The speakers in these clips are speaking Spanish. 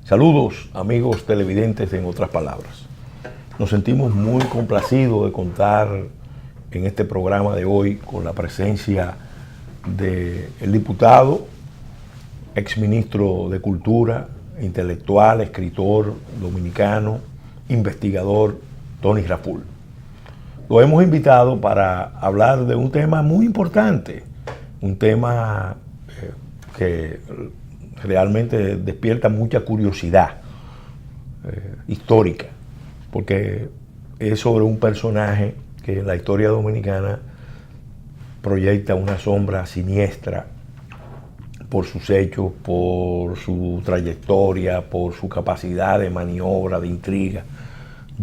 Saludos, amigos televidentes, en otras palabras. Nos sentimos muy complacidos de contar en este programa de hoy con la presencia del diputado, exministro de Cultura, intelectual, escritor dominicano, investigador, Tony Raful. Lo hemos invitado para hablar de un tema muy importante, un tema que realmente despierta mucha curiosidad histórica, porque es sobre un personaje que en la historia dominicana proyecta una sombra siniestra por sus hechos, por su trayectoria, por su capacidad de maniobra, de intriga.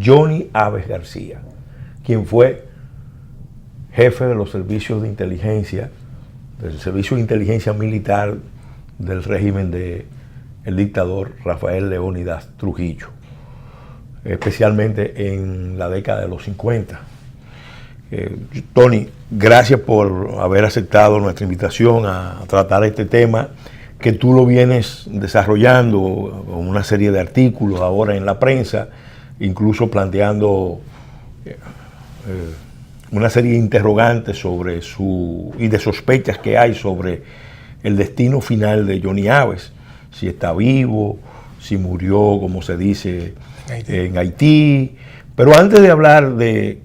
Johnny Aves García, quien fue jefe de los servicios de inteligencia, del servicio de inteligencia militar del régimen del dictador Rafael Leónidas Trujillo, especialmente en la década de los 50. Tony, gracias por haber aceptado nuestra invitación a tratar este tema, que tú lo vienes desarrollando con una serie de artículos ahora en la prensa, incluso planteando una serie de interrogantes sobre y de sospechas que hay sobre el destino final de Johnny Aves, si está vivo, si murió, como se dice, en Haití. Pero antes de hablar de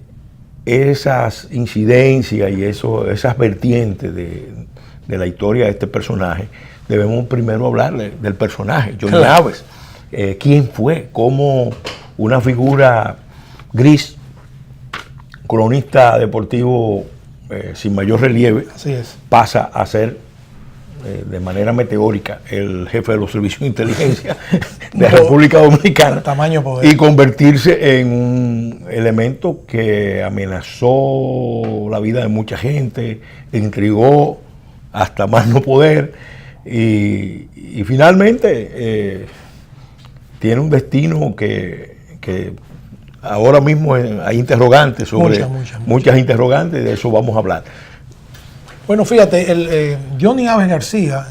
esas incidencias y esas vertientes de la historia de este personaje, debemos primero hablar del personaje, Johnny Aves. ¿Quién fue? ¿Cómo una figura gris, cronista deportivo sin mayor relieve, pasa a ser de manera meteórica el jefe de los servicios de inteligencia de la República Dominicana, tamaño poder, y convertirse en un elemento que amenazó la vida de mucha gente, intrigó hasta más no poder y finalmente tiene un destino que ahora mismo hay interrogantes sobre muchas interrogantes, de eso vamos a hablar. Bueno, fíjate, Johnny Aves García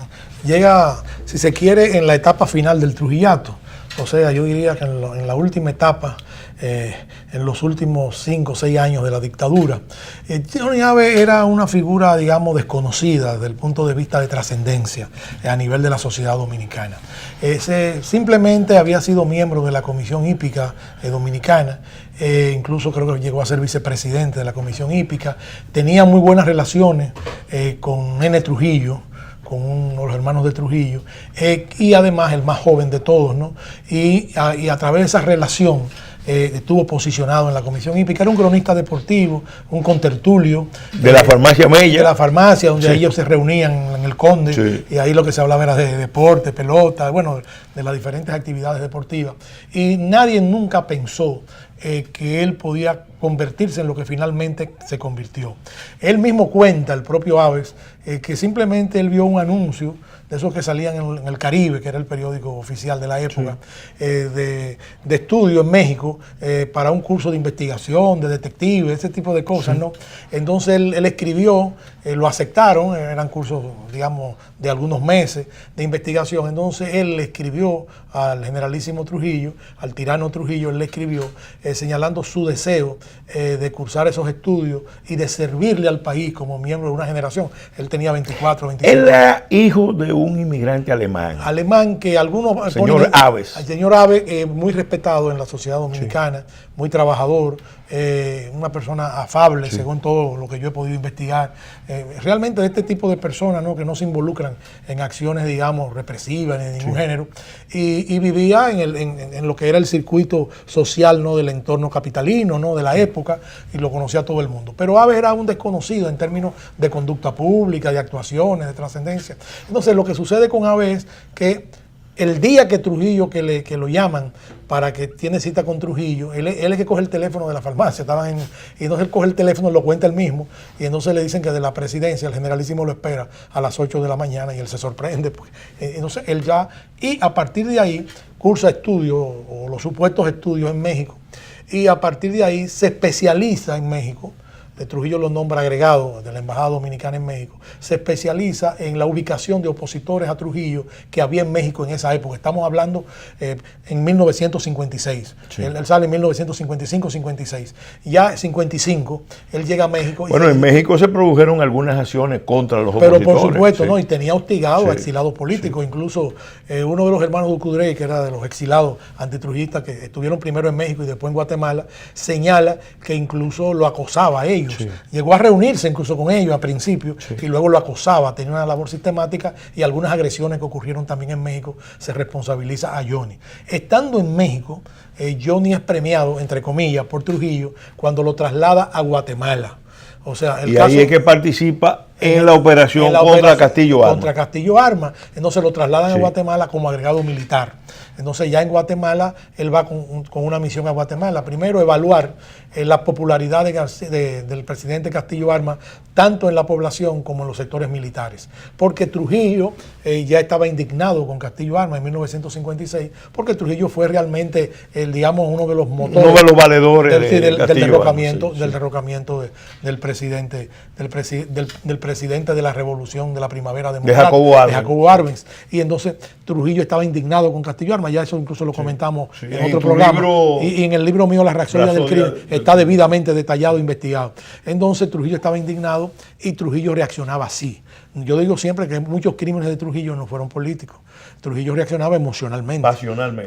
llega, si se quiere, en la etapa final del trujillato. O sea, yo diría que en la última etapa, en los últimos 5 o 6 años de la dictadura. Johnny Aves era una figura, digamos, desconocida desde el punto de vista de trascendencia a nivel de la sociedad dominicana. Simplemente había sido miembro de la Comisión Hípica Dominicana. Incluso creo que llegó a ser vicepresidente de la Comisión Hípica. Tenía muy buenas relaciones con Nene Trujillo, con uno de los hermanos de Trujillo, y además el más joven de todos, ¿no? Y a través de esa relación estuvo posicionado en la Comisión Hípica. Era un cronista deportivo, un contertulio. De la farmacia Mella. De la farmacia, donde ellos se reunían en el Conde, y ahí lo que se hablaba era de deporte, pelota, bueno, de las diferentes actividades deportivas. Y nadie nunca pensó que él podía convertirse en lo que finalmente se convirtió. Él mismo cuenta, el propio Aves, que simplemente él vio un anuncio de esos que salían en el Caribe, que era el periódico oficial de la época, de estudio en México, para un curso de investigación, de detective, ese tipo de cosas, ¿no? Entonces él escribió, lo aceptaron, eran cursos, digamos, de algunos meses de investigación. Entonces él le escribió al generalísimo Trujillo, al tirano Trujillo, él le escribió señalando su deseo de cursar esos estudios y de servirle al país como miembro de una generación. Él tenía 24, 25 años. Él era hijo de un inmigrante alemán. Alemán que algunos... Señor Aves. El señor Aves, muy respetado en la sociedad dominicana, muy trabajador, una persona afable, según todo lo que yo he podido investigar. Realmente de este tipo de personas, ¿no?, que no se involucran en acciones, digamos, represivas ni de ningún género, y vivía en lo que era el circuito social, ¿no?, del entorno capitalino, ¿no?, de la época, y lo conocía todo el mundo. Pero Aves era un desconocido en términos de conducta pública, de actuaciones, de trascendencia. Entonces lo que sucede con Aves es que el día que Trujillo, que lo llaman para que tiene cita con Trujillo, él es que coge el teléfono de la farmacia, y entonces él coge el teléfono, lo cuenta él mismo, y entonces le dicen que de la presidencia el generalísimo lo espera a las 8 de la mañana, y él se sorprende. Pues, entonces él ya, y a partir de ahí cursa estudios, o los supuestos estudios en México, y a partir de ahí se especializa en México de Trujillo lo nombra agregado de la Embajada Dominicana en México, se especializa en la ubicación de opositores a Trujillo que había en México en esa época. Estamos hablando en 1956. Sí. Él sale en 1955-56. Ya en 55, él llega a México. Bueno, en México se produjeron algunas acciones contra los opositores. Pero por supuesto, sí. ¿no? Y tenía hostigado a exilados políticos. Sí. Incluso uno de los hermanos Ducudrey, que era de los exilados antitrujistas que estuvieron primero en México y después en Guatemala, señala que incluso lo acosaba a ellos. Sí. Llegó a reunirse incluso con ellos al principio, sí. Y luego lo acosaba. Tenía una labor sistemática y algunas agresiones que ocurrieron también en México se responsabiliza a Johnny. Estando en México, Johnny es premiado, entre comillas, por Trujillo cuando lo traslada a Guatemala. O sea, el caso, ahí es que participa en la operación contra Castillo Armas. Contra Castillo Armas. Entonces lo trasladan a Guatemala como agregado militar. Entonces ya en Guatemala, él va con una misión a Guatemala. Primero, evaluar la popularidad del presidente Castillo Armas, tanto en la población como en los sectores militares. Porque Trujillo ya estaba indignado con Castillo Armas en 1956, porque Trujillo fue realmente, digamos, uno de los motores. Uno de los valedores del derrocamiento, del derrocamiento del presidente de la revolución de la primavera democrática, de Jacobo Arbenz. Y entonces Trujillo estaba indignado con Castillo Armas, ya eso incluso lo comentamos en otro programa. Y en el libro mío, La reacción del crimen, está debidamente detallado e investigado. Entonces Trujillo estaba indignado y Trujillo reaccionaba así. Yo digo siempre que muchos crímenes de Trujillo no fueron políticos. Trujillo reaccionaba emocionalmente.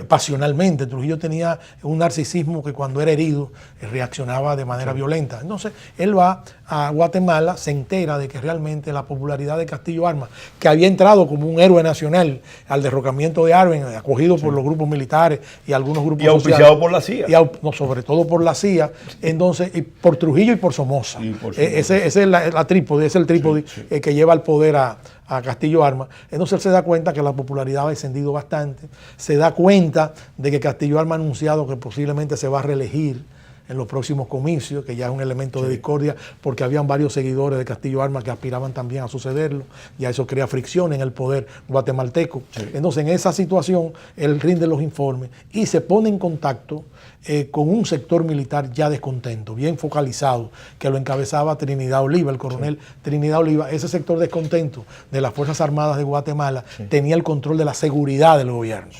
Pasionalmente. Trujillo tenía un narcisismo que cuando era herido reaccionaba de manera violenta. Entonces, él va a Guatemala, se entera de que realmente la popularidad de Castillo Armas, que había entrado como un héroe nacional al derrocamiento de Arbenz, acogido por los grupos militares y algunos grupos sociales. Y auspiciado por la CIA. Sobre todo por la CIA. Entonces, y por Trujillo y por Somoza. Ese es la trípode, es el trípode que lleva al poder a Castillo Armas. Entonces él se da cuenta que la popularidad ha descendido bastante, se da cuenta de que Castillo Armas ha anunciado que posiblemente se va a reelegir en los próximos comicios, que ya es un elemento de discordia, porque habían varios seguidores de Castillo Armas que aspiraban también a sucederlo, ya eso crea fricción en el poder guatemalteco. Entonces en esa situación él rinde los informes y se pone en contacto con un sector militar ya descontento, bien focalizado, que lo encabezaba Trinidad Oliva, el coronel Trinidad Oliva. Ese sector descontento de las Fuerzas Armadas de Guatemala tenía el control de la seguridad del gobierno.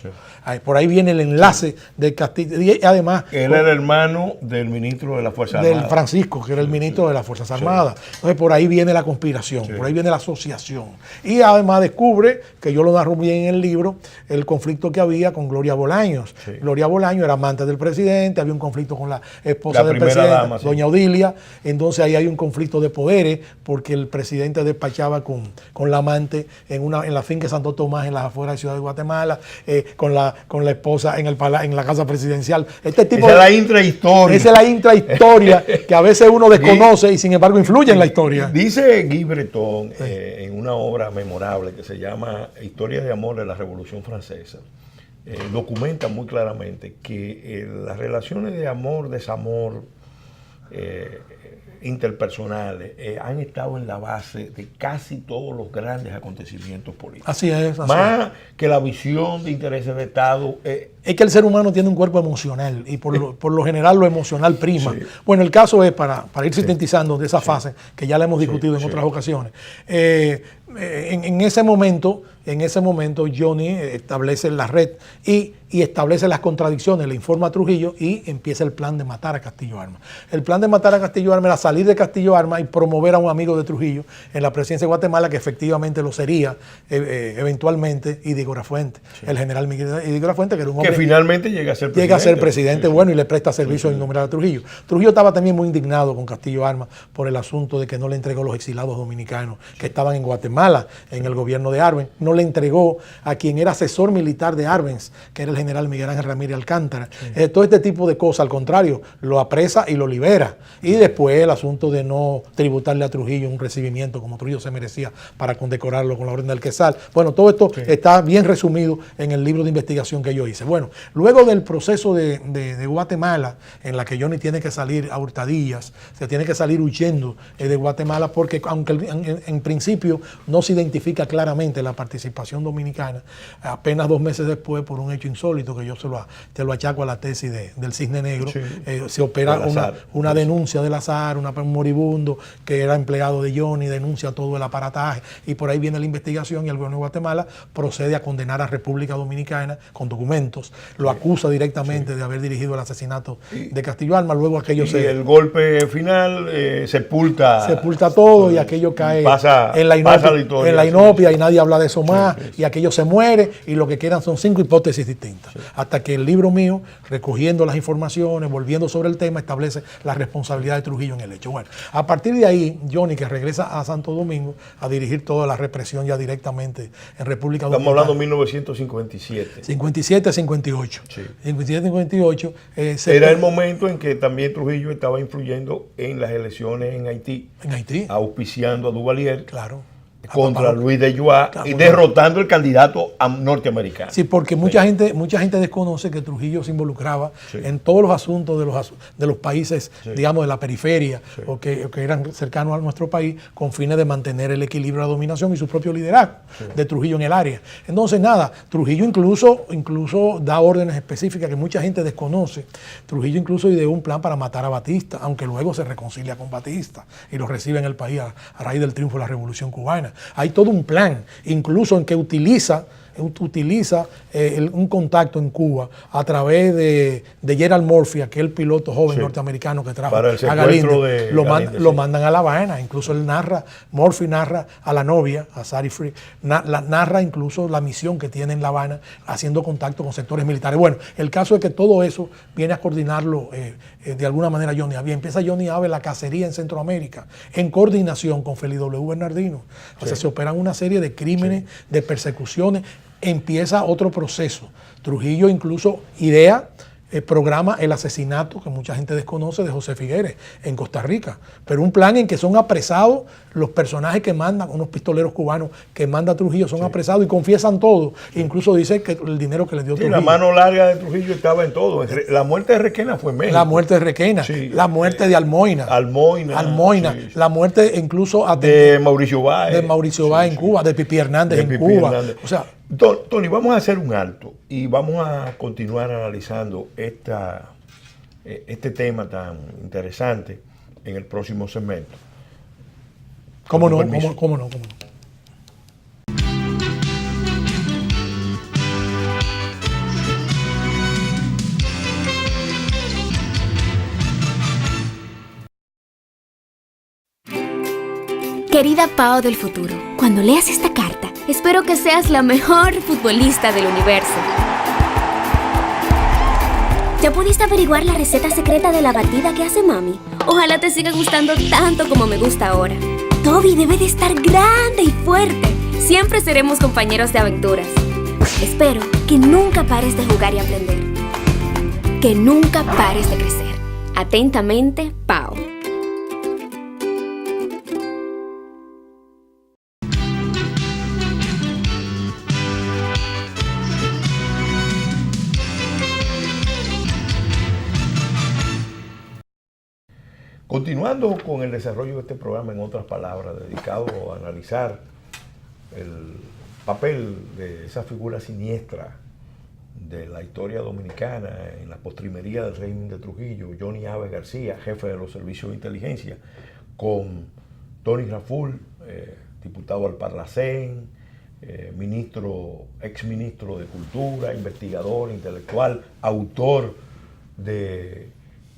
Por ahí viene el enlace de Castillo. Y además, él era hermano del ministro de las Fuerzas Armadas. Del Francisco, que era el ministro de las Fuerzas Armadas. Entonces por ahí viene la conspiración, por ahí viene la asociación. Y además descubre, que yo lo narro bien en el libro, el conflicto que había con Gloria Bolaños. Gloria Bolaños era amante del presidente, había un conflicto con la esposa del presidente, dama, doña Odilia. Entonces ahí hay un conflicto de poderes, porque el presidente despachaba con la amante en la finca de Santo Tomás, en las afueras de Ciudad de Guatemala, con la esposa en la casa presidencial. Esa es la intrahistoria. Esa es la intrahistoria que a veces uno desconoce y sin embargo influye en la historia. Dice Guy Breton en una obra memorable que se llama Historia de amor de la Revolución Francesa, documenta muy claramente que las relaciones de amor, desamor, interpersonales han estado en la base de casi todos los grandes acontecimientos políticos. Así es. Más que la visión de intereses de Estado. Es que el ser humano tiene un cuerpo emocional y por lo general lo emocional prima. Bueno, el caso es, para ir sintetizando de esa fase, que ya la hemos discutido en otras ocasiones, en ese momento Johnny establece la red y establece las contradicciones, le informa a Trujillo y empieza el plan de matar a Castillo Armas. El plan de matar a Castillo Armas era salir de Castillo Armas y promover a un amigo de Trujillo en la presidencia de Guatemala, que efectivamente lo sería eventualmente, Idígora Fuente, el general Miguel Idígora Fuente, que era un hombre que finalmente llega a ser presidente. Bueno, y le presta servicio innumerable a Trujillo. Trujillo estaba también muy indignado con Castillo Armas por el asunto de que no le entregó los exilados dominicanos que estaban en Guatemala, en el gobierno de Arbenz. No le entregó a quien era asesor militar de Arbenz, que era el general Miguel Ángel Ramírez Alcántara. Todo este tipo de cosas, al contrario, lo apresa y lo libera. Y después el asunto de no tributarle a Trujillo un recibimiento como Trujillo se merecía para condecorarlo con la Orden del Quesal. Bueno, todo esto está bien resumido en el libro de investigación que yo hice. Bueno, luego del proceso de Guatemala, en la que Johnny tiene que salir a hurtadillas, se tiene que salir huyendo de Guatemala, porque aunque en principio no se identifica claramente la participación participación dominicana, apenas 2 meses después, por un hecho insólito que yo te lo achaco a la tesis del Cisne Negro, sí, se opera una denuncia del Azar, un moribundo que era empleado de Johnny, denuncia todo el aparataje, y por ahí viene la investigación, y el gobierno de Guatemala procede a condenar a República Dominicana con documentos, lo acusa directamente de haber dirigido el asesinato de Castillo Alma. Luego aquello el golpe final sepulta todo, y aquello cae en la inopia, y nadie habla de eso más, y aquello se muere, y lo que quedan son 5 hipótesis distintas, hasta que el libro mío, recogiendo las informaciones, volviendo sobre el tema, establece la responsabilidad de Trujillo en el hecho. Bueno, a partir de ahí, Johnny, que regresa a Santo Domingo a dirigir toda la represión ya directamente en República Dominicana. Estamos hablando de 1957. 57-58. Sí. 57-58. Era el momento en que también Trujillo estaba influyendo en las elecciones en Haití. En Haití. Auspiciando a Duvalier. Claro. Contra Luis de Joix, y derrotando el candidato norteamericano. Sí, porque mucha gente desconoce que Trujillo se involucraba en todos los asuntos de los países, digamos, de la periferia, o que eran cercanos a nuestro país, con fines de mantener el equilibrio de la dominación y su propio liderazgo de Trujillo en el área. Entonces, nada, Trujillo incluso da órdenes específicas que mucha gente desconoce. Trujillo incluso ideó un plan para matar a Batista, aunque luego se reconcilia con Batista y lo recibe en el país a raíz del triunfo de la Revolución Cubana. Hay todo un plan, incluso en que utiliza un contacto en Cuba a través de Gerald Murphy, aquel piloto joven norteamericano que trajo a Galíndez. Lo mandan a La Habana. Incluso Murphy narra a la novia, a Sari Free, narra incluso la misión que tiene en La Habana haciendo contacto con sectores militares. Bueno, el caso es que todo eso viene a coordinarlo de alguna manera Johnny Abe. Empieza Johnny Abe la cacería en Centroamérica en coordinación con Félix W. Bernardino. O sea, se operan una serie de crímenes, de persecuciones. Empieza otro proceso. Trujillo incluso programa el asesinato, que mucha gente desconoce, de José Figueres en Costa Rica. Pero un plan en que son apresados los personajes que mandan, unos pistoleros cubanos que manda Trujillo, son apresados y confiesan todo. Incluso dice que el dinero que le dio Trujillo. La mano larga de Trujillo estaba en todo. La muerte de Requena fue en México. La muerte de Requena, la muerte de Almoina, la muerte incluso de Mauricio Báez. De Mauricio Báez en Cuba, de Pipi Hernández en Cuba. O sea, Tony, vamos a hacer un alto y vamos a continuar analizando este tema tan interesante en el próximo segmento. ¿Cómo no? ¿Cómo no? Querida Pao del futuro, cuando leas esta carta, espero que seas la mejor futbolista del universo. ¿Ya pudiste averiguar la receta secreta de la batida que hace mami? Ojalá te siga gustando tanto como me gusta ahora. Toby debe de estar grande y fuerte. Siempre seremos compañeros de aventuras. Espero que nunca pares de jugar y aprender. Que nunca pares de crecer. Atentamente, Pao. Continuando con el desarrollo de este programa, en otras palabras, dedicado a analizar el papel de esa figura siniestra de la historia dominicana en la postrimería del régimen de Trujillo, Johnny Abe García, jefe de los servicios de inteligencia, con Tony Raful, diputado al Parlacén, exministro de Cultura, investigador, intelectual, autor de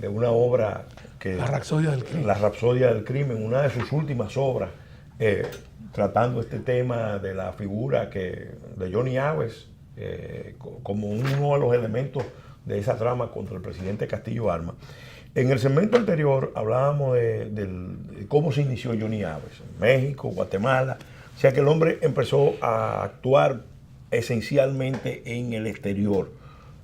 una obra que... La Rapsodia del Crimen. La Rapsodia del Crimen, una de sus últimas obras, tratando este tema de la figura de Johnny Aves como uno de los elementos de esa trama contra el presidente Castillo Alma. En el segmento anterior hablábamos de cómo se inició Johnny Aves, en México, Guatemala. O sea que el hombre empezó a actuar esencialmente en el exterior,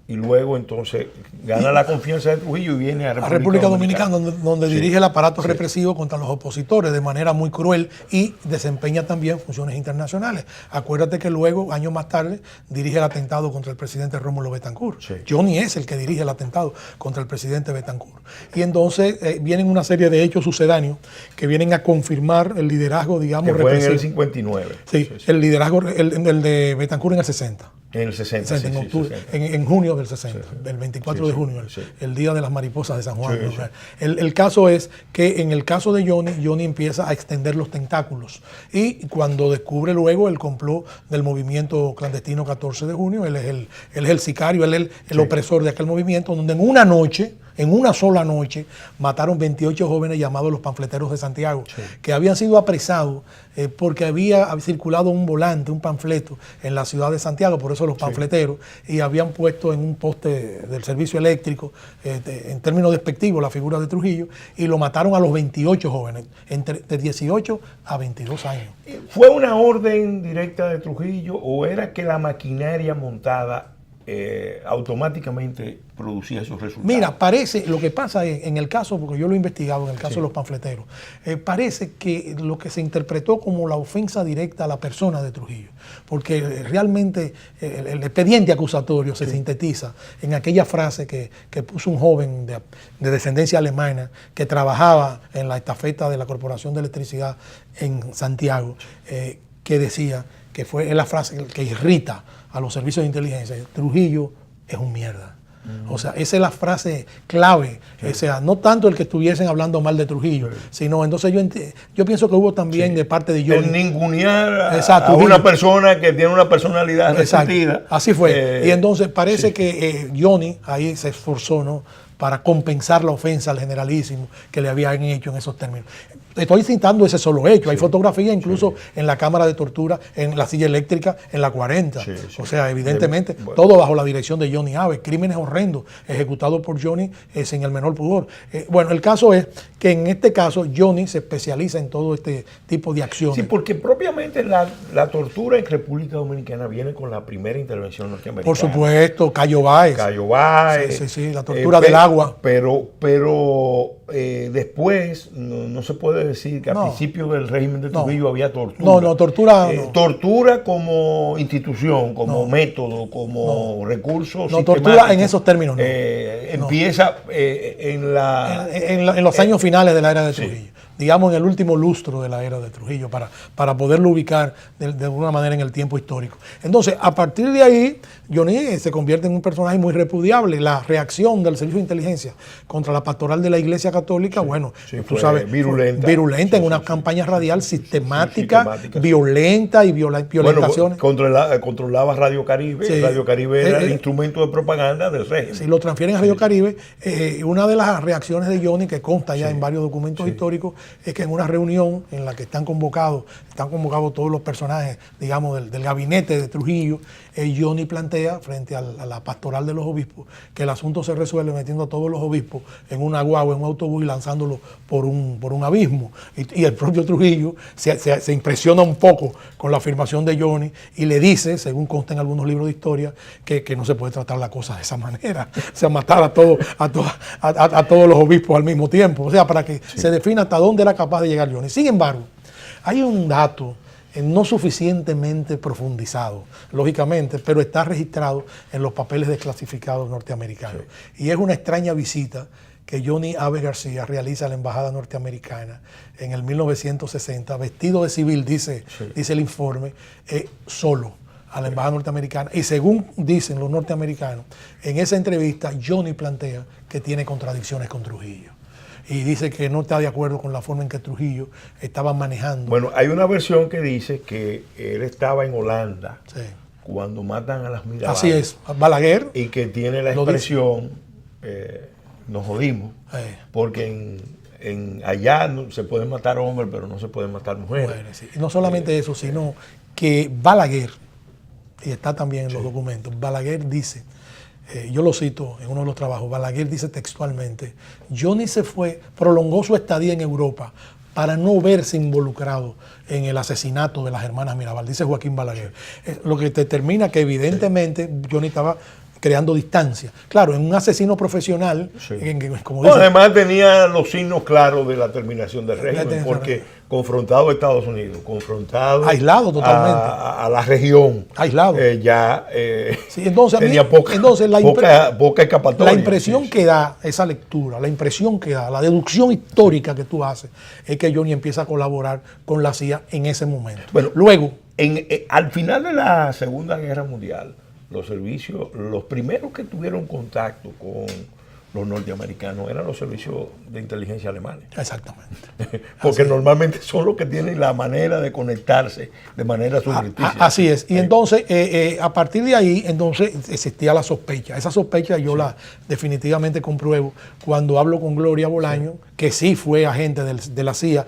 y luego entonces gana la confianza de Trujillo y viene a República Dominicana, donde dirige el aparato represivo contra los opositores de manera muy cruel y desempeña también funciones internacionales. Acuérdate que luego, años más tarde, dirige el atentado contra el presidente Rómulo Betancourt. Sí. Johnny es el que dirige el atentado contra el presidente Betancourt. Y entonces vienen una serie de hechos sucedáneos que vienen a confirmar el liderazgo, digamos, que fue represivo. en el 59. Sí, el liderazgo, el de Betancourt en el 60. En el 60, en octubre, 60. En junio del 60, el 24 de junio, el día de las mariposas de San Juan. Sí, sí. El caso es que en el caso de Johnny empieza a extender los tentáculos y cuando descubre luego el complot del movimiento clandestino 14 de junio, él es el sicario, él es el opresor de aquel movimiento, donde en una sola noche, mataron 28 jóvenes llamados los panfleteros de Santiago, que habían sido apresados porque había circulado un volante, un panfleto en la ciudad de Santiago, por eso los panfleteros, y habían puesto en un poste del servicio eléctrico, en términos despectivos, la figura de Trujillo, y lo mataron a los 28 jóvenes, de 18 a 22 años. ¿Fue una orden directa de Trujillo o era que la maquinaria montada automáticamente producía esos resultados? Mira, parece, lo que pasa en el caso, porque yo lo he investigado, en el caso de los panfleteros, parece que lo que se interpretó como la ofensa directa a la persona de Trujillo, porque realmente el expediente acusatorio se sintetiza en aquella frase que puso un joven de descendencia alemana que trabajaba en la estafeta de la Corporación de Electricidad en Santiago, que decía, que fue la frase que irrita a los servicios de inteligencia: Trujillo es un mierda. O sea, esa es la frase clave. O sea, no tanto el que estuviesen hablando mal de Trujillo, sino entonces yo pienso que hubo también de parte de Johnny. El ningunear a una persona que tiene una personalidad resentida. Así fue. Y entonces parece que Johnny ahí se esforzó, ¿no?, para compensar la ofensa al generalísimo que le habían hecho en esos términos. Estoy citando ese solo hecho. Hay fotografías incluso en la cámara de tortura, en la silla eléctrica, en la 40. O sea, evidentemente, todo bajo la dirección de Johnny Aves. Crímenes horrendos ejecutados por Johnny sin el menor pudor. Bueno, el caso es que en este caso Johnny se especializa en todo este tipo de acciones. Sí, porque propiamente la tortura en República Dominicana viene con la primera intervención norteamericana. Por supuesto, Cayo Báez. Cayo Báez. Sí, la tortura del agua. Pero después no se puede decir que al principio del régimen de Trujillo había tortura. Tortura. Tortura como institución, como método, como recurso. No, tortura en esos términos no. Empieza en los años finales de la era de Trujillo. Digamos, en el último lustro de la era de Trujillo, para poderlo ubicar de alguna manera en el tiempo histórico. Entonces, a partir de ahí, Johnny se convierte en un personaje muy repudiable. La reacción del Servicio de Inteligencia contra la pastoral de la Iglesia Católica, tú sabes, virulenta en una campaña radial sistemática, violenta y violentaciones. Controlaba Radio Caribe. Radio Caribe era el instrumento de propaganda del régimen. Si lo transfieren a Radio Caribe, una de las reacciones de Johnny, que consta ya en varios documentos históricos, es que en una reunión en la que están convocados todos los personajes, digamos, del gabinete de Trujillo, Johnny plantea frente a la pastoral de los obispos que el asunto se resuelve metiendo a todos los obispos en una guagua, en un autobús y lanzándolos por un abismo. Y el propio Trujillo se impresiona un poco con la afirmación de Johnny y le dice, según consta en algunos libros de historia, que no se puede tratar la cosa de esa manera, o sea, matar a todos los obispos al mismo tiempo, o sea, para que se defina hasta dónde era capaz de llegar Johnny. Sin embargo, hay un dato no suficientemente profundizado, lógicamente, pero está registrado en los papeles desclasificados norteamericanos. Y es una extraña visita que Johnny Aves García realiza a la embajada norteamericana en el 1960, vestido de civil, dice el informe, solo a la embajada norteamericana. Y según dicen los norteamericanos, en esa entrevista Johnny plantea que tiene contradicciones con Trujillo. Y dice que no está de acuerdo con la forma en que Trujillo estaba manejando. Bueno, hay una versión que dice que él estaba en Holanda cuando matan a las Mirabal. Así es, Balaguer. Y que tiene la expresión, nos jodimos, porque allá se pueden matar hombres, pero no se pueden matar mujeres. Y no solamente eso, sino que Balaguer, y está también en los documentos, Balaguer dice, yo lo cito en uno de los trabajos, Balaguer dice textualmente: Johnny se fue, prolongó su estadía en Europa para no verse involucrado en el asesinato de las hermanas Mirabal, dice Joaquín Balaguer. Lo que determina que evidentemente Johnny estaba creando distancia. Claro, en un asesino profesional, Sí. como dice, Además tenía los signos claros de la terminación del régimen, porque confrontado a Estados Unidos, confrontado aislado totalmente, a la región, aislado. Sí, entonces, tenía poca escapatoria. La impresión que da esa lectura, la impresión que da, la deducción histórica que tú haces, es que Johnny empieza a colaborar con la CIA en ese momento. Bueno, luego, al final de la Segunda Guerra Mundial, los servicios, los primeros que tuvieron contacto con los norteamericanos eran los servicios de inteligencia alemanes. Exactamente. Porque normalmente son los que tienen la manera de conectarse de manera subrepticia. Así es. Y entonces, a partir de ahí, entonces existía la sospecha. Esa sospecha yo la definitivamente compruebo cuando hablo con Gloria Bolaño, que sí fue agente de la CIA,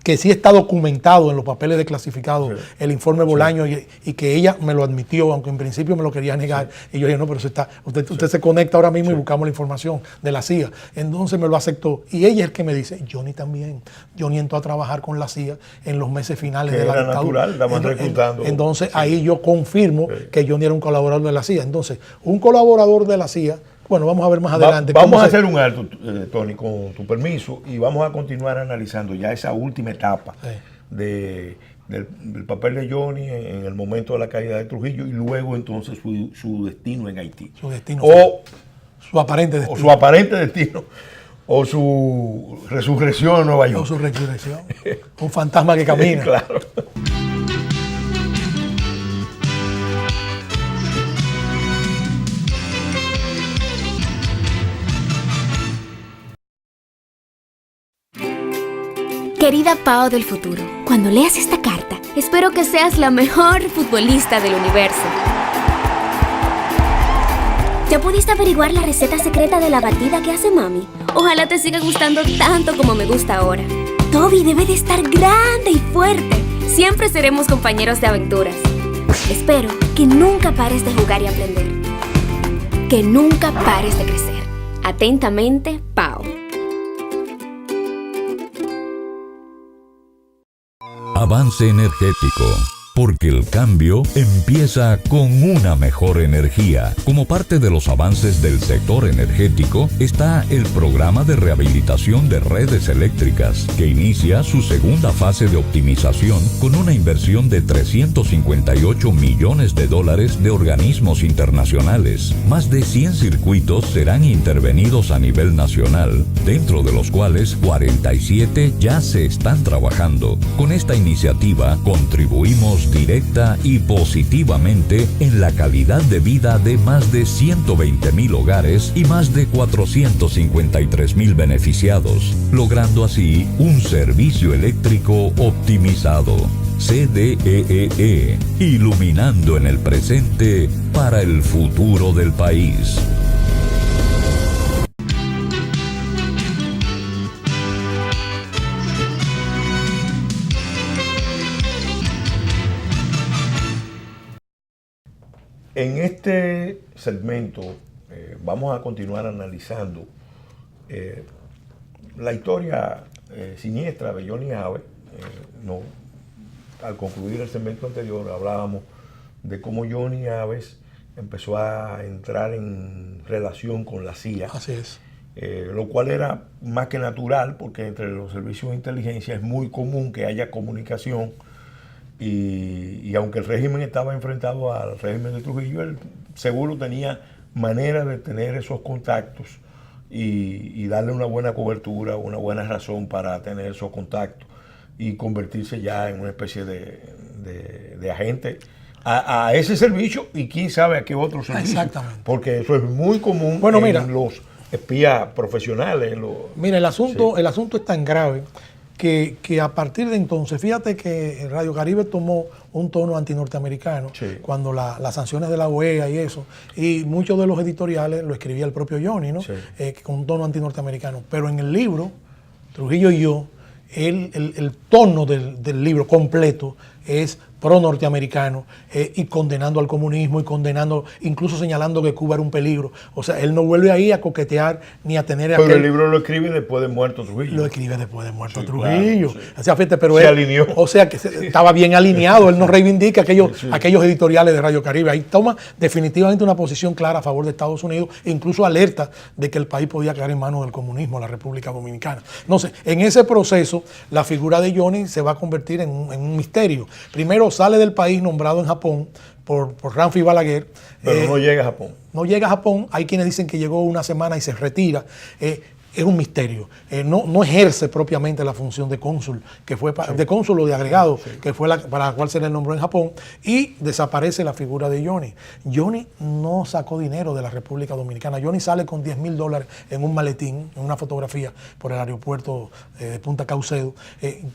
que sí está documentado en los papeles desclasificados, el informe Bolaño, y que ella me lo admitió, aunque en principio me lo quería negar. Y yo dije, no, pero usted se conecta ahora mismo y buscamos la información de la CIA. Entonces me lo aceptó. Y ella es el que me dice, Johnny también. Johnny entró a trabajar con la CIA en los meses finales de la dictadura. Natural, estaban reclutando. Entonces ahí yo confirmo que Johnny era un colaborador de la CIA. Entonces, un colaborador de la CIA, bueno, vamos a ver más adelante. Vamos a hacer un alto, Tony, con tu permiso, y vamos a continuar analizando ya esa última etapa del papel de Johnny en el momento de la caída de Trujillo y luego entonces su destino en Haití. Su destino. Su aparente destino. O su aparente destino. O su resurrección en Nueva York. O su resurrección. Un fantasma que camina. Claro. Querida Pao del futuro, cuando leas esta carta, espero que seas la mejor futbolista del universo. ¿Ya pudiste averiguar la receta secreta de la batida que hace mami? Ojalá te siga gustando tanto como me gusta ahora. Toby debe de estar grande y fuerte. Siempre seremos compañeros de aventuras. Espero que nunca pares de jugar y aprender. Que nunca pares de crecer. Atentamente, Pao. Avance energético, porque el cambio empieza con una mejor energía. Como parte de los avances del sector energético está el programa de rehabilitación de redes eléctricas, que inicia su segunda fase de optimización con una inversión de $358 millones de organismos internacionales. Más de 100 circuitos serán intervenidos a nivel nacional, dentro de los cuales 47 ya se están trabajando. Con esta iniciativa contribuimos directa y positivamente en la calidad de vida de más de 120,000 hogares y más de 453,000 beneficiados, logrando así un servicio eléctrico optimizado. CDEE, iluminando en el presente para el futuro del país. En este segmento vamos a continuar analizando la historia siniestra de Johnny Aves. Al concluir el segmento anterior hablábamos de cómo Johnny Aves empezó a entrar en relación con la CIA. Así es. Lo cual era más que natural, porque entre los servicios de inteligencia es muy común que haya comunicación. Y aunque el régimen estaba enfrentado al régimen de Trujillo, él seguro tenía manera de tener esos contactos y darle una buena cobertura, una buena razón para tener esos contactos y convertirse ya en una especie de agente a ese servicio y quién sabe a qué otro servicio. Exactamente. Porque eso es muy común en los espías profesionales. Mira, el asunto es tan grave que a partir de entonces, fíjate que Radio Caribe tomó un tono antinorteamericano cuando las sanciones de la OEA y eso, y muchos de los editoriales lo escribía el propio Johnny, ¿no? Con un tono antinorteamericano. Pero en el libro, Trujillo y yo, el tono del libro completo es pro norteamericano, y condenando al comunismo y condenando, incluso señalando que Cuba era un peligro. O sea, él no vuelve ahí a coquetear ni a tener... Pero el libro lo escribe después de muerto Trujillo. Lo escribe después de muerto Sí, Trujillo. claro, sí. O sea, fíjate, pero Se él, alineó. o sea, que estaba bien alineado. Él no reivindica aquellos editoriales de Radio Caribe. Ahí toma definitivamente una posición clara a favor de Estados Unidos, e incluso alerta de que el país podía caer en manos del comunismo, la República Dominicana. Entonces, en ese proceso, la figura de Johnny se va a convertir en un misterio. Primero sale del país nombrado en Japón por Ramfi Balaguer. Pero no llega a Japón. No llega a Japón. Hay quienes dicen que llegó una semana y se retira. Es un misterio. No ejerce propiamente la función de cónsul, que fue de cónsul o de agregado, que fue para la cual se le nombró en Japón, y desaparece la figura de Johnny. Johnny no sacó dinero de la República Dominicana. Johnny sale con $10,000 en un maletín, en una fotografía por el aeropuerto de Punta Caucedo.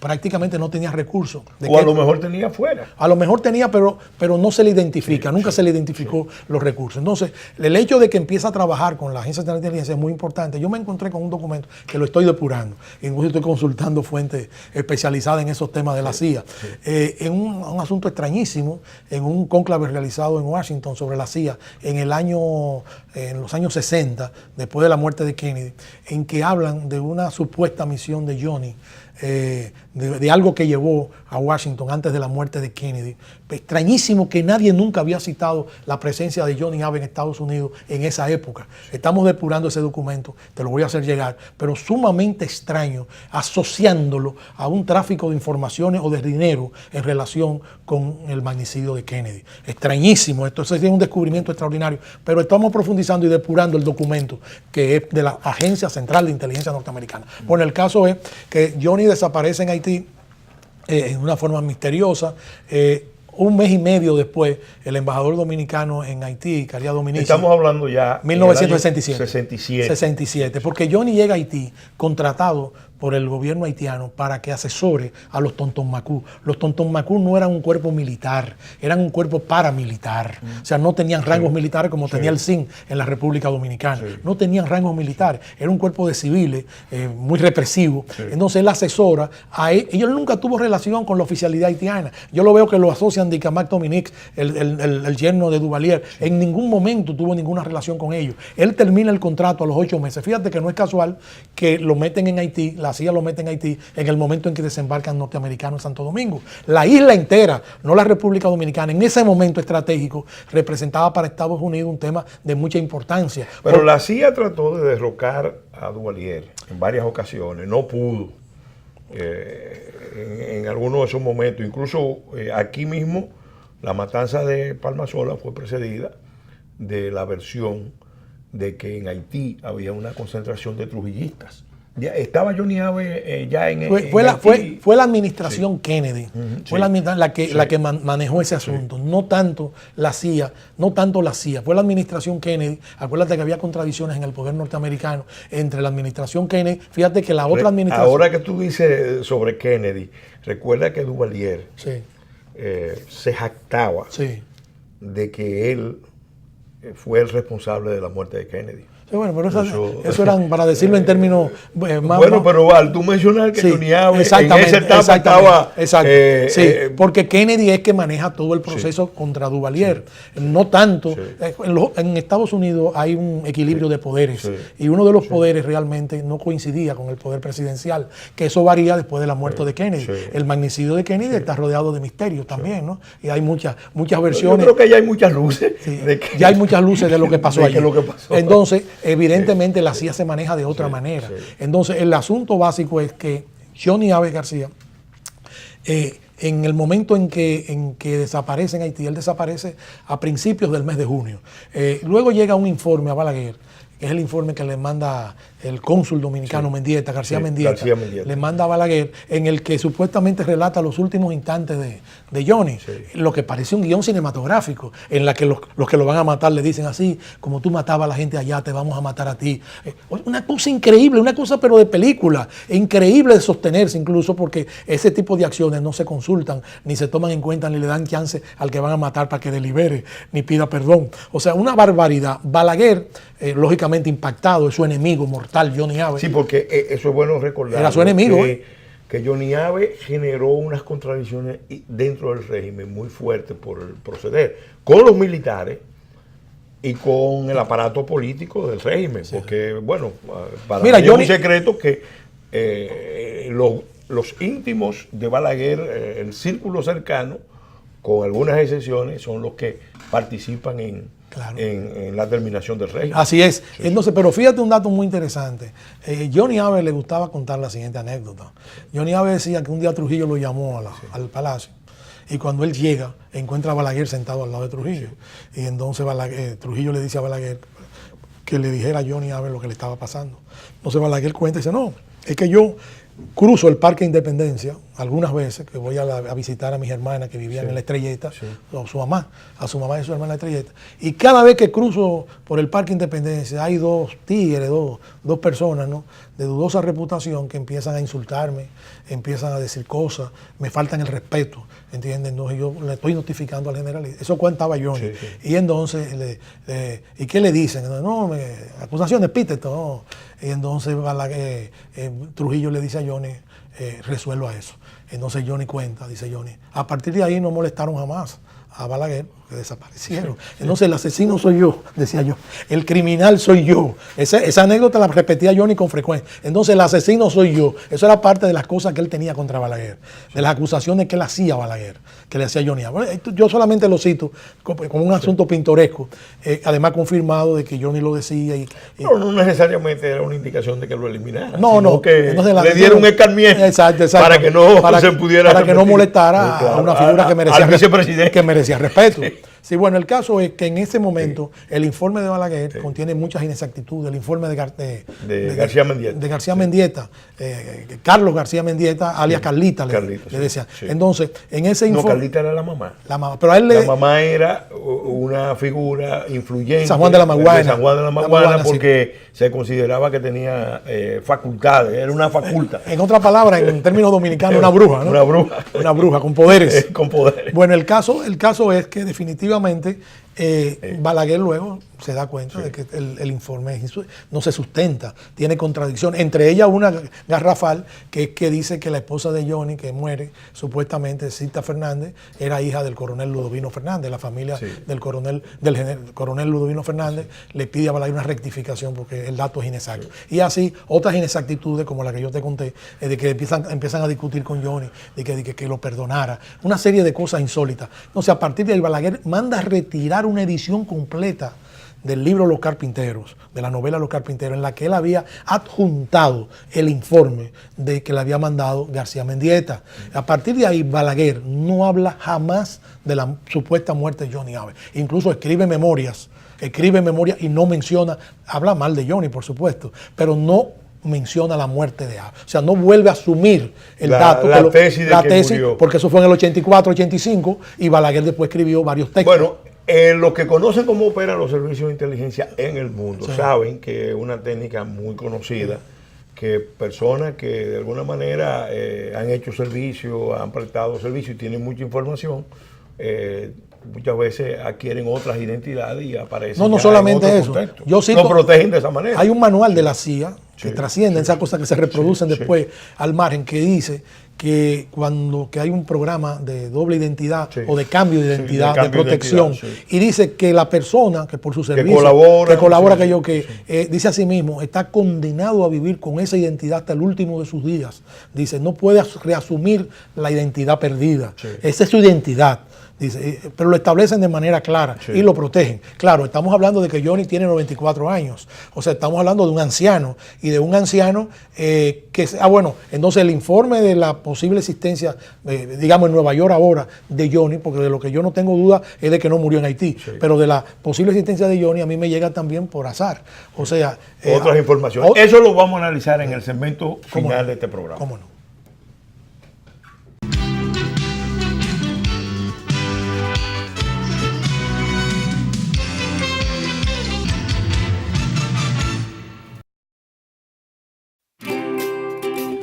Prácticamente no tenía recursos. O a lo mejor tenía afuera. A lo mejor tenía, pero no se le identifica, nunca se le identificó los recursos. Entonces, el hecho de que empieza a trabajar con la Agencia Nacional de Inteligencia es muy importante. Yo me encontré con un documento que lo estoy depurando, incluso estoy consultando fuentes especializadas en esos temas de la CIA, en un asunto extrañísimo, en un cónclave realizado en Washington sobre la CIA en los años 60, después de la muerte de Kennedy, en que hablan de una supuesta misión de Johnny, de algo que llevó a Washington antes de la muerte de Kennedy. Extrañísimo que nadie nunca había citado la presencia de Johnny Abe en Estados Unidos en esa época. Estamos depurando ese documento, te lo voy a hacer llegar, pero sumamente extraño, asociándolo a un tráfico de informaciones o de dinero en relación con el magnicidio de Kennedy. Extrañísimo, esto es un descubrimiento extraordinario, pero estamos profundizando y depurando el documento que es de la Agencia Central de Inteligencia Norteamericana. Bueno, el caso es que Johnny desaparece en Haití en una forma misteriosa. Un mes y medio después, el embajador dominicano en Haití, Caria Dominici. Estamos hablando ya 1967. 67, porque Johnny llega a Haití contratado por el gobierno haitiano para que asesore a los Tontonmacú. Los Tontonmacú no eran un cuerpo militar, eran un cuerpo paramilitar. O sea, no tenían rangos militares como tenía el CIN en la República Dominicana. No tenían rangos militares, era un cuerpo de civiles muy represivo. Entonces él asesora a él. Ellos nunca tuvo relación con la oficialidad haitiana. Yo lo veo que lo asocian de Camac Dominic, el yerno de Duvalier. En ningún momento tuvo ninguna relación con ellos. Él termina el contrato a los 8 meses. Fíjate que no es casual que lo meten en Haití, la CIA lo mete en Haití en el momento en que desembarcan norteamericanos en Santo Domingo. La isla entera, no la República Dominicana, en ese momento estratégico representaba para Estados Unidos un tema de mucha importancia. Pero la CIA trató de derrocar a Duvalier en varias ocasiones, no pudo. En algunos de esos momentos, incluso aquí mismo, la matanza de Palmasola fue precedida de la versión de que en Haití había una concentración de trujillistas. Ya estaba Johnny Abe ya en fue la administración Kennedy, fue la que manejó ese asunto, no tanto la CIA, fue la administración Kennedy. Acuérdate que había contradicciones en el poder norteamericano entre la administración Kennedy. Fíjate que la otra administración... Ahora que tú dices sobre Kennedy, recuerda que Duvalier se jactaba de que él fue el responsable de la muerte de Kennedy. Sí, bueno, pero eso eran, para decirlo en términos más... Bueno, pero Val, tú mencionas que Johnny Abe en esa etapa estaba... porque Kennedy es que maneja todo el proceso contra Duvalier. No tanto... En Estados Unidos hay un equilibrio de poderes y uno de los poderes realmente no coincidía con el poder presidencial, que eso varía después de la muerte de Kennedy. El magnicidio de Kennedy está rodeado de misterios también, ¿no? Y hay muchas versiones. Yo creo que ya hay muchas luces. Ya hay muchas luces de lo que pasó allí. Entonces... Evidentemente la CIA se maneja de otra manera. Entonces el asunto básico es que Johnny Abe García, en el momento en que desaparece en Haití, él desaparece a principios del mes de junio. Luego llega un informe a Balaguer, que es el informe que le manda el cónsul dominicano Mendieta, García Mendieta, le manda a Balaguer, en el que supuestamente relata los últimos instantes de Johnny, lo que parece un guión cinematográfico, en la que los que lo van a matar le dicen así, como tú matabas a la gente allá, te vamos a matar a ti. Una cosa increíble, una cosa pero de película, increíble de sostenerse incluso, porque ese tipo de acciones no se consultan, ni se toman en cuenta, ni le dan chance al que van a matar para que delibere, ni pida perdón. O sea, una barbaridad. Balaguer, lógicamente impactado, es su enemigo mortal, Johnny Abe. Sí, porque eso es bueno recordar. Era su enemigo. que Johnny Abe generó unas contradicciones dentro del régimen muy fuertes por el proceder con los militares y con el aparato político del régimen, porque, bueno, para mí es un secreto que los íntimos de Balaguer, el círculo cercano, con algunas excepciones, son los que participan en la terminación del régimen. Así es. Entonces, pero fíjate un dato muy interesante. Johnny Abe le gustaba contar la siguiente anécdota. Johnny Abe decía que un día Trujillo lo llamó al palacio, y cuando él llega, encuentra a Balaguer sentado al lado de Trujillo. Y entonces Trujillo le dice a Balaguer que le dijera a Johnny Abe lo que le estaba pasando. Entonces Balaguer cuenta y dice, no, es que yo cruzo el Parque Independencia algunas veces, que voy a visitar a mis hermanas que vivían en La Estrelleta, a su mamá y a su hermana en La Estrelleta, y cada vez que cruzo por el Parque Independencia hay dos tigres, dos personas, ¿no?, de dudosa reputación, que empiezan a insultarme, empiezan a decir cosas, me faltan el respeto, ¿entienden? Entonces yo le estoy notificando al generalista. Eso contaba Johnny. Y entonces, ¿y qué le dicen? No, acusación de epíteto, no. Y entonces Trujillo le dice a Johnny, resuelva eso. Entonces Johnny cuenta, dice Johnny, a partir de ahí no molestaron jamás a Balaguer, que desaparecieron. Entonces el asesino soy yo, decía yo, el criminal soy yo. Esa anécdota la repetía Johnny con frecuencia. Entonces el asesino soy yo. Eso era parte de las cosas que él tenía contra Balaguer, de las acusaciones que él hacía a Balaguer, que le hacía Johnny. Bueno, yo solamente lo cito como un asunto pintoresco, además confirmado de que Johnny lo decía. No necesariamente era una indicación de que lo eliminara. No, que le dieron un escarmiento para que no se pudiera para que no molestara a una figura que merecía respeto. Sí, bueno, el caso es que en ese momento el informe de Balaguer contiene muchas inexactitudes. El informe de García Mendieta. De García Mendieta, Carlos García Mendieta, alias Carlita, le decía. Entonces, en ese informe... No, Carlita era la mamá. Pero a él la mamá era una figura influyente. San Juan de la Maguana. San Juan de la Maguana, porque se consideraba que tenía facultades, era una facultad. En otras palabras, en términos dominicanos, una bruja, ¿no? Una bruja. Una bruja con poderes. Con poderes. Bueno, el caso es que definitivamente Balaguer luego se da cuenta de que el informe no se sustenta, tiene contradicciones, entre ellas una garrafal que dice que la esposa de Johnny, que muere, supuestamente Cita Fernández, era hija del coronel Ludovino Fernández. La familia del coronel Ludovino Fernández le pide a Balaguer una rectificación porque el dato es inexacto. Y así otras inexactitudes como la que yo te conté, de que empiezan a discutir con Johnny, de que lo perdonara, una serie de cosas insólitas. Entonces, a partir de ahí Balaguer manda a retirar una edición completa del libro Los Carpinteros, de la novela Los Carpinteros, en la que él había adjuntado el informe de que le había mandado García Mendieta. A partir de ahí, Balaguer no habla jamás de la supuesta muerte de Johnny Abe. Incluso escribe memorias y no menciona, habla mal de Johnny, por supuesto, pero no menciona la muerte de Abe. O sea, no vuelve a asumir el dato. La tesis, porque eso fue en el 84, 85, y Balaguer después escribió varios textos. Bueno, los que conocen cómo operan los servicios de inteligencia en el mundo saben que es una técnica muy conocida, que personas que de alguna manera han hecho servicio, han prestado servicio y tienen mucha información, muchas veces adquieren otras identidades y aparecen. No solamente eso. Yo cito, lo protegen de esa manera. Hay un manual de la CIA que trasciende esas cosas que se reproducen después al margen, que dice que cuando hay un programa de doble identidad o de cambio de identidad, de protección, y dice que la persona que por su servicio, que colabora, dice a sí mismo, está condenado a vivir con esa identidad hasta el último de sus días. Dice, no puede reasumir la identidad perdida. Esa es su identidad. Dice, pero lo establecen de manera clara y lo protegen. Claro, estamos hablando de que Johnny tiene 94 años. O sea, estamos hablando de un anciano. Y de un anciano entonces el informe de la posible existencia, digamos en Nueva York ahora, de Johnny, porque de lo que yo no tengo duda es de que no murió en Haití. Pero de la posible existencia de Johnny a mí me llega también por azar. O sea... otras informaciones. Eso lo vamos a analizar en el segmento final de este programa. ¿Cómo no?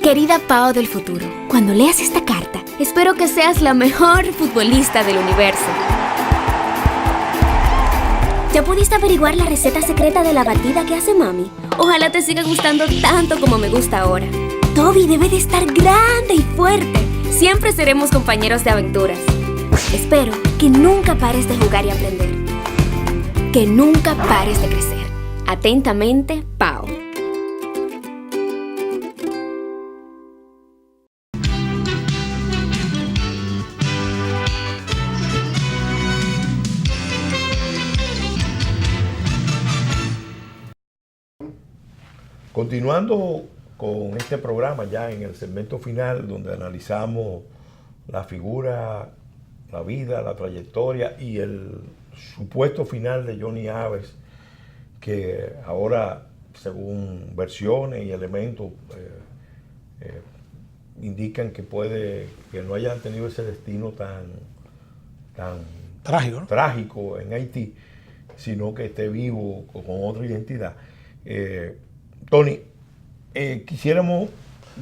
Querida Pao del futuro, cuando leas esta carta, espero que seas la mejor futbolista del universo. ¿Ya pudiste averiguar la receta secreta de la batida que hace mami? Ojalá te siga gustando tanto como me gusta ahora. Toby debe de estar grande y fuerte. Siempre seremos compañeros de aventuras. Espero que nunca pares de jugar y aprender. Que nunca pares de crecer. Atentamente, Pao. Continuando con este programa ya en el segmento final, donde analizamos la figura, la vida, la trayectoria y el supuesto final de Johnny Aves, que ahora, según versiones y elementos, indican que no haya tenido ese destino tan trágico en Haití, sino que esté vivo con otra identidad. Tony, quisiéramos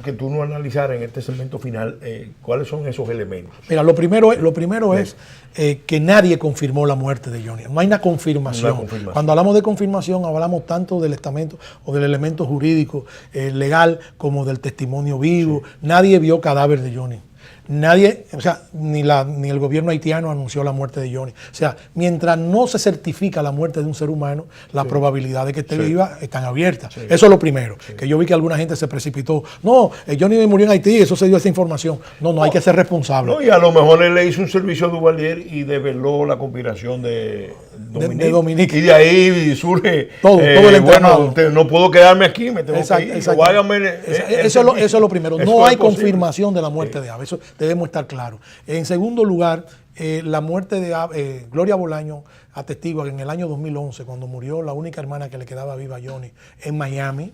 que tú nos analizaras en este segmento final cuáles son esos elementos. Mira, lo primero es que nadie confirmó la muerte de Johnny. No hay una confirmación. Cuando hablamos de confirmación, hablamos tanto del estamento o del elemento jurídico, legal, como del testimonio vivo. Sí. Nadie vio cadáver de Johnny. Nadie, o sea, ni el gobierno haitiano anunció la muerte de Johnny. O sea, mientras no se certifica la muerte de un ser humano, las probabilidades de que esté viva están abiertas. Sí. Eso es lo primero. Sí. Que yo vi que alguna gente se precipitó. No, Johnny murió en Haití, eso se dio esa información. No, hay que ser responsable. No, y a lo mejor él le hizo un servicio a Duvalier y develó la conspiración de Dominique. Y de ahí surge todo el entramado. Bueno, no puedo quedarme aquí, me tengo que ir. Eso es lo primero. No hay confirmación de la muerte de Aves. Eso debemos estar claros. En segundo lugar, la muerte de Gloria Bolaño atestigua que en el año 2011, cuando murió la única hermana que le quedaba viva a Johnny en Miami,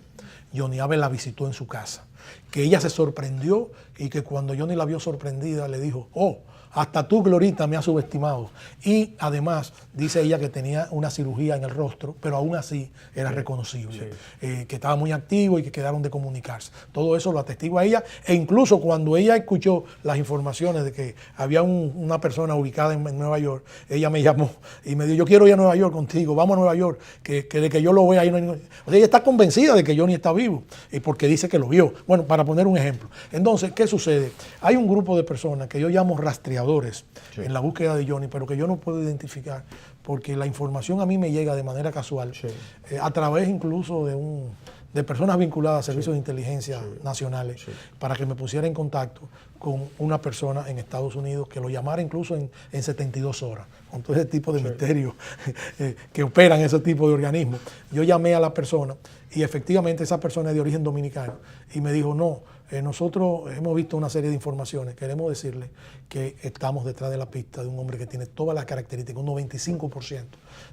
Johnny Aves la visitó en su casa. Que ella se sorprendió y que cuando Johnny la vio sorprendida le dijo, hasta tú, Glorita, me has subestimado. Y además, dice ella que tenía una cirugía en el rostro, pero aún así era reconocible. Sí. Que estaba muy activo y que quedaron de comunicarse. Todo eso lo atestigua ella. E incluso cuando ella escuchó las informaciones de que había una persona ubicada en Nueva York, ella me llamó y me dijo, yo quiero ir a Nueva York contigo, vamos a Nueva York, que de que yo lo vea ahí no hay... O sea, ella está convencida de que Johnny está vivo, porque dice que lo vio. Bueno, para poner un ejemplo. Entonces, ¿qué sucede? Hay un grupo de personas que yo llamo rastreadores en la búsqueda de Johnny, pero que yo no puedo identificar porque la información a mí me llega de manera casual, a través incluso de personas vinculadas a servicios de inteligencia nacionales, para que me pusiera en contacto con una persona en Estados Unidos que lo llamara incluso en 72 horas, con todo ese tipo de misterios que operan ese tipo de organismos. Yo llamé a la persona y efectivamente esa persona es de origen dominicano y me dijo, no, nosotros hemos visto una serie de informaciones, queremos decirle que estamos detrás de la pista de un hombre que tiene todas las características, un 95%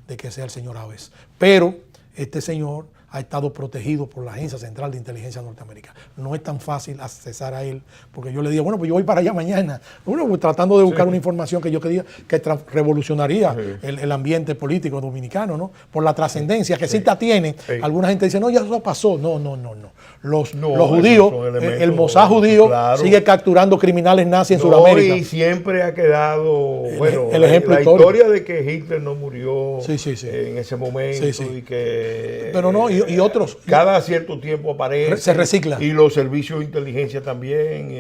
de que sea el señor Aves. Pero este señor ha estado protegido por la Agencia Central de Inteligencia Norteamericana. No es tan fácil accesar a él, porque yo le digo, bueno, pues yo voy para allá mañana. Bueno, pues tratando de buscar una información que yo quería que revolucionaría el ambiente político dominicano, ¿no? Por la trascendencia que sí tiene. Alguna gente dice, no, ya eso pasó. No. Los judíos, el Mossad judío sigue capturando criminales nazis en Sudamérica. Y siempre ha quedado, el ejemplo la historia de que Hitler no murió en ese momento y que... Pero no, y otros. Cada cierto tiempo aparece. Se recicla. Y los servicios de inteligencia también.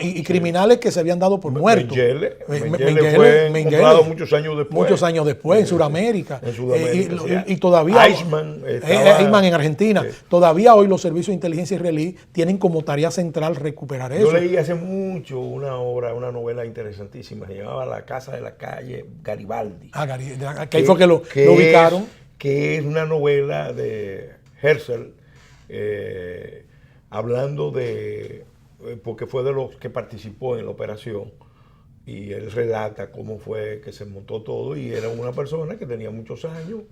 Y criminales que se habían dado por muertos. Mengele fue encontrado muchos años después. Muchos años después, en Sudamérica. Y todavía. Eichmann en Argentina. Todavía hoy los servicios de inteligencia israelí tienen como tarea central recuperar eso. Yo leí hace mucho una novela interesantísima. Se llamaba La Casa de la Calle Garibaldi. Que ahí fue que lo ubicaron. Que es una novela de Herzl, hablando porque fue de los que participó en la operación, y él relata cómo fue que se montó todo, y era una persona que tenía muchos años,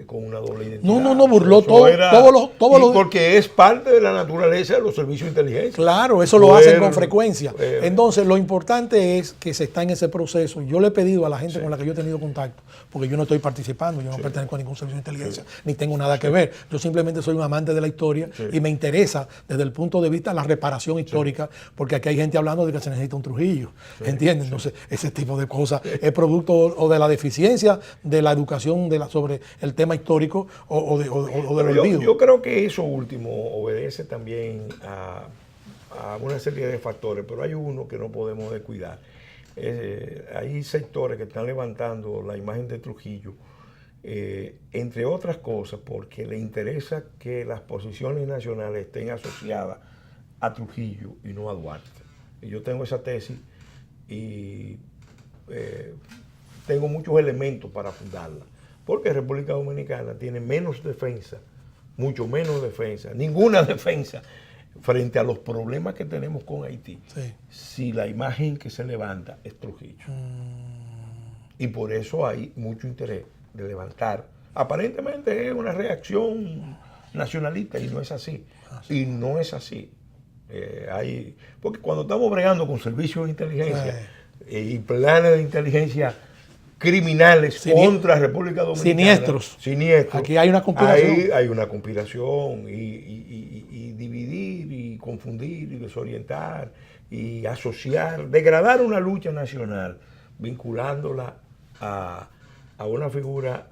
con una doble identidad. No, burló todo lo porque es parte de la naturaleza de los servicios de inteligencia. Claro, eso lo hacen con frecuencia. Entonces, lo importante es que se está en ese proceso. Yo le he pedido a la gente con la que yo he tenido contacto, porque yo no estoy participando, yo no pertenezco a ningún servicio de inteligencia, ni tengo nada que ver. Yo simplemente soy un amante de la historia y me interesa desde el punto de vista de la reparación histórica, porque aquí hay gente hablando de que se necesita un Trujillo, ¿entiendes? Entonces, ese tipo de cosas es producto o de la deficiencia de la educación sobre el tema histórico o del olvido. Yo creo que eso último obedece también a a una serie de factores, pero hay uno que no podemos descuidar. Hay sectores que están levantando la imagen de Trujillo, entre otras cosas, porque le interesa que las posiciones nacionales estén asociadas a Trujillo y no a Duarte. Y yo tengo esa tesis y tengo muchos elementos para fundarla, porque República Dominicana tiene menos defensa, mucho menos defensa, ninguna defensa frente a los problemas que tenemos con Haití, si la imagen que se levanta es Trujillo. Y por eso hay mucho interés de levantar. Aparentemente es una reacción nacionalista y no es así. Y no es así. Porque cuando estamos bregando con servicios de inteligencia y planes de inteligencia criminales contra República Dominicana. Siniestros. Aquí hay una conspiración. Hay una conspiración y dividir y confundir y desorientar y asociar, degradar una lucha nacional vinculándola a una figura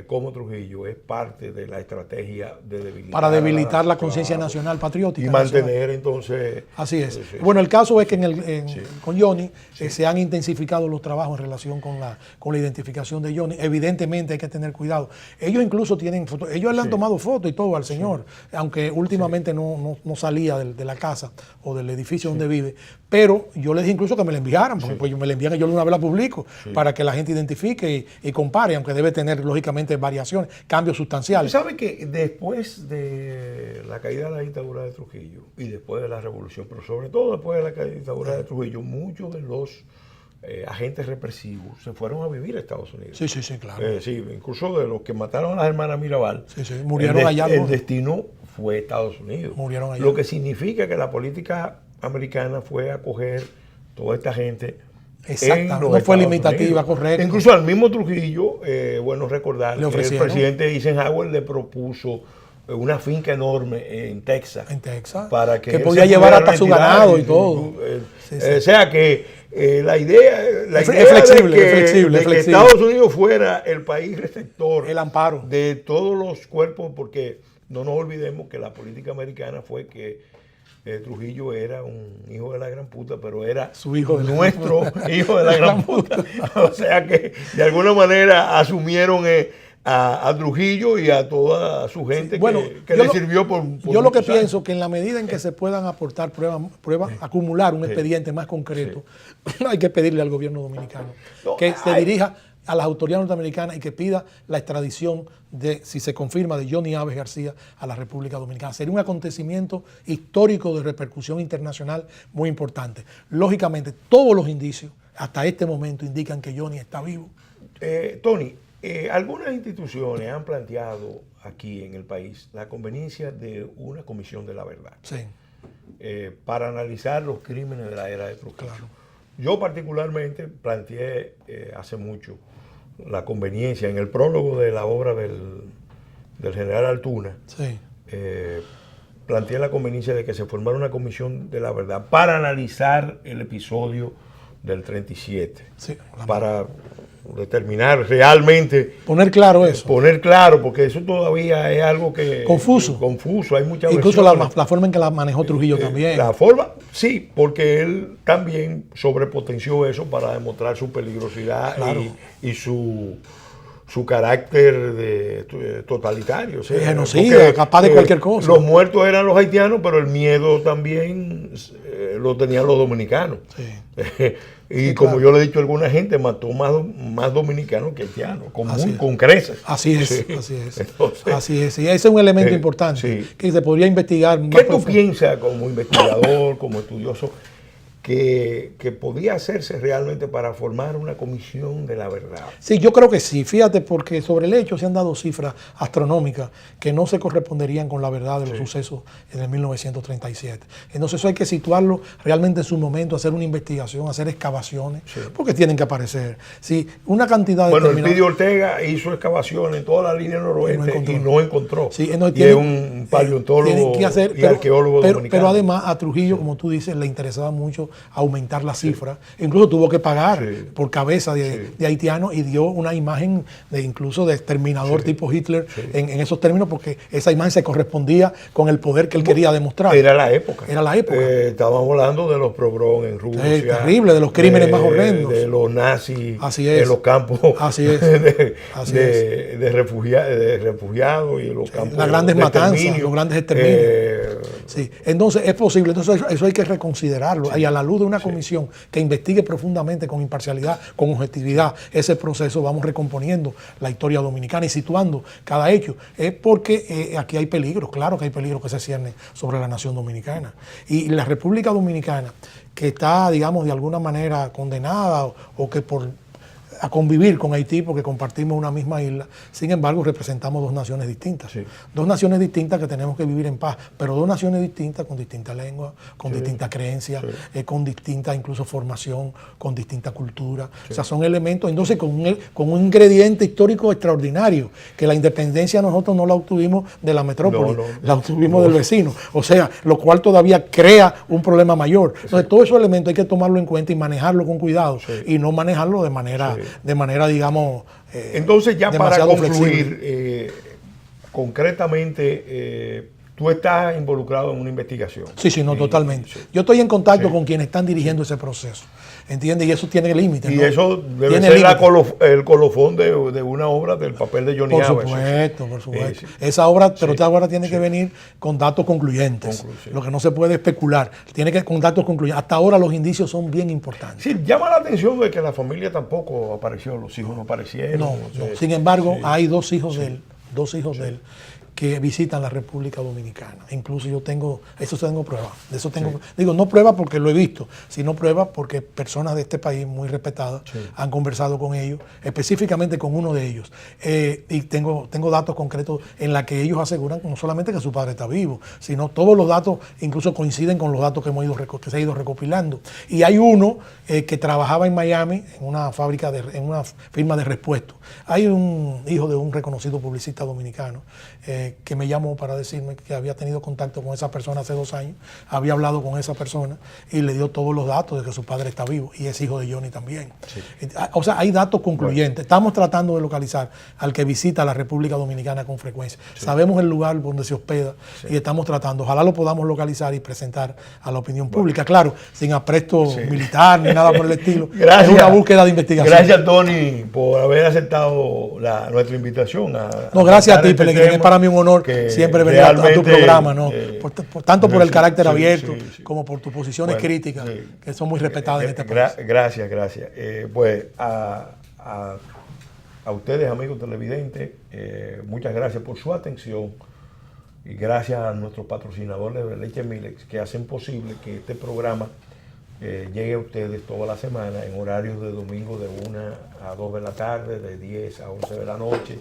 como Trujillo es parte de la estrategia de debilitar. Para debilitar la conciencia nacional patriótica. Y mantener entonces... Así es. Bueno, el caso es que con Johnny se han intensificado los trabajos en relación con la identificación de Johnny. Evidentemente hay que tener cuidado. Ellos incluso tienen fotos, ellos le han tomado fotos y todo al señor, aunque últimamente no salía de la casa o del edificio donde vive. Pero yo les dije incluso que me la enviaran, porque pues me la envían y yo una vez la publico, para que la gente identifique y compare, aunque debe tener lógicamente variaciones, cambios sustanciales. ¿Sabe que después de la caída de la dictadura de Trujillo y después de la revolución, pero sobre todo después de la caída de la dictadura de Trujillo, muchos de los agentes represivos se fueron a vivir a Estados Unidos? Sí, claro. Sí, incluso de los que mataron a las hermanas Mirabal, murieron allá. El destino fue Estados Unidos. Murieron allá. Lo que significa que la política americana fue acoger toda esta gente. Exacto, no fue limitativa, correcto. Incluso al mismo Trujillo, bueno recordar que el presidente Eisenhower le propuso una finca enorme en Texas. Para que podía llevar hasta su ganado y todo. O sea que la idea es flexible, de que Estados Unidos fuera el país receptor, el amparo de todos los cuerpos, porque no nos olvidemos que la política americana fue que Trujillo era un hijo de la gran puta, pero era nuestro hijo de la gran puta. O sea que de alguna manera asumieron a Trujillo y a toda su gente que le sirvió por yo lo que pienso que en la medida en que se puedan aportar pruebas, acumular un expediente más concreto, hay que pedirle al gobierno dominicano que se dirija a las autoridades norteamericanas y que pida la extradición si se confirma, de Johnny Aves García a la República Dominicana. Sería un acontecimiento histórico de repercusión internacional muy importante. Lógicamente, todos los indicios hasta este momento indican que Johnny está vivo. Tony, algunas instituciones han planteado aquí en el país la conveniencia de una comisión de la verdad para analizar los crímenes de la era de Trujillo. Claro. Yo particularmente planteé hace mucho la conveniencia en el prólogo de la obra del general Altuna. Planteé la conveniencia de que se formara una comisión de la verdad para analizar el episodio del 37, para determinar realmente... Poner claro eso. Poner claro, porque eso todavía es algo que... Confuso. Hay muchas incluso la forma en que la manejó Trujillo también. La forma, sí, porque él también sobrepotenció eso para demostrar su peligrosidad y su carácter totalitario. O sea, genocida, capaz de cualquier cosa. Los muertos eran los haitianos, pero el miedo también lo tenían los dominicanos. Y como yo le he dicho a alguna gente, mató más dominicanos que haitianos, con creces. Así es. Entonces, así es. Y ese es un elemento importante que se podría investigar. ¿Qué tú piensas como investigador, como estudioso, que podía hacerse realmente para formar una comisión de la verdad? Sí, yo creo que sí. Fíjate, porque sobre el hecho se han dado cifras astronómicas que no se corresponderían con la verdad de los sucesos en el 1937. Entonces eso hay que situarlo realmente en su momento, hacer una investigación, hacer excavaciones, porque tienen que aparecer. Sí, una cantidad de... Bueno, el Pidio Ortega hizo excavaciones en toda la línea noroeste y no encontró. Sí, y es un paleontólogo y arqueólogo dominicano. Pero además a Trujillo, como tú dices, le interesaba mucho aumentar la cifra. Incluso tuvo que pagar por cabeza de haitianos y dio una imagen incluso de exterminador tipo Hitler en esos términos, porque esa imagen se correspondía con el poder que él quería demostrar. Era la época. Era la época. Estábamos hablando de los pogroms en Rusia. Terrible, de los crímenes más horrendos. De los nazis en los campos de refugiados y los campos las grandes matanzas, los grandes exterminios. Sí. Entonces es posible, entonces eso hay que reconsiderarlo y a la luz de una comisión que investigue profundamente con imparcialidad, con objetividad ese proceso, vamos recomponiendo la historia dominicana y situando cada hecho. Es porque aquí hay peligros, claro que hay peligros que se ciernen sobre la nación dominicana. Y la República Dominicana, que está, digamos, de alguna manera condenada o que a convivir con Haití porque compartimos una misma isla, sin embargo representamos dos naciones distintas, dos naciones distintas que tenemos que vivir en paz, pero dos naciones distintas con distintas lenguas, con distintas creencias, con distinta incluso formación, con distinta cultura, o sea, son elementos, entonces con un ingrediente histórico extraordinario, que la independencia nosotros no la obtuvimos de la metrópoli, la obtuvimos del vecino, o sea, lo cual todavía crea un problema mayor. Entonces todos esos elementos hay que tomarlo en cuenta y manejarlo con cuidado y no manejarlo de manera, digamos, entonces ya para concluir, concretamente, tú estás involucrado en una investigación. Sí, no, totalmente. Yo estoy en contacto con quienes están dirigiendo ese proceso, ¿entiendes? Y eso tiene límites. Y eso debe ser el colofón de una obra del papel de Johnny Abbott. Por supuesto. Esa obra, pero esta obra tiene que venir con datos concluyentes. Lo que no se puede especular. Tiene que con datos concluyentes. Hasta ahora los indicios son bien importantes. Sí, llama la atención de que la familia tampoco apareció, los hijos no aparecieron. No. Sin embargo, hay dos hijos de él, que visitan la República Dominicana. Incluso yo tengo pruebas. De eso tengo, digo, no pruebas porque lo he visto, sino pruebas porque personas de este país muy respetadas han conversado con ellos, específicamente con uno de ellos. Y tengo datos concretos en la que ellos aseguran no solamente que su padre está vivo, sino todos los datos incluso coinciden con los datos que se ha ido recopilando. Y hay uno que trabajaba en Miami en una fábrica, en una firma de repuestos. Hay un hijo de un reconocido publicista dominicano que me llamó para decirme que había tenido contacto con esa persona hace 2 años, había hablado con esa persona y le dio todos los datos de que su padre está vivo y es hijo de Johnny también. O sea, hay datos concluyentes. Estamos tratando de localizar al que visita la República Dominicana con frecuencia. Sabemos el lugar donde se hospeda y estamos tratando. Ojalá lo podamos localizar y presentar a la opinión pública. Claro, sin apresto militar ni nada por el estilo. Gracias. Es una búsqueda de investigación. Gracias, Tony, por haber aceptado nuestra invitación. Gracias a ti, Pellegrini. Es para mí un honor siempre venir a tu programa, ¿no? Tanto por el carácter abierto como por tus posiciones críticas, que son muy respetadas en este país. Gracias. Pues a ustedes, amigos televidentes, muchas gracias por su atención y gracias a nuestros patrocinadores de Leche Milex que hacen posible que este programa llegue a ustedes toda la semana en horarios de domingo de 1 a 2 de la tarde, de 10 a 11 de la noche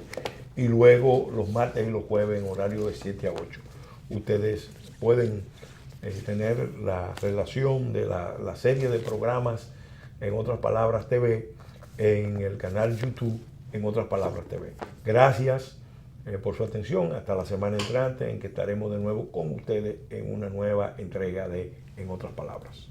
y luego los martes y los jueves en horario de 7 a 8. Ustedes pueden tener la relación de la serie de programas En Otras Palabras TV en el canal YouTube En Otras Palabras TV. Gracias por su atención. Hasta la semana entrante en que estaremos de nuevo con ustedes en una nueva entrega de En Otras Palabras.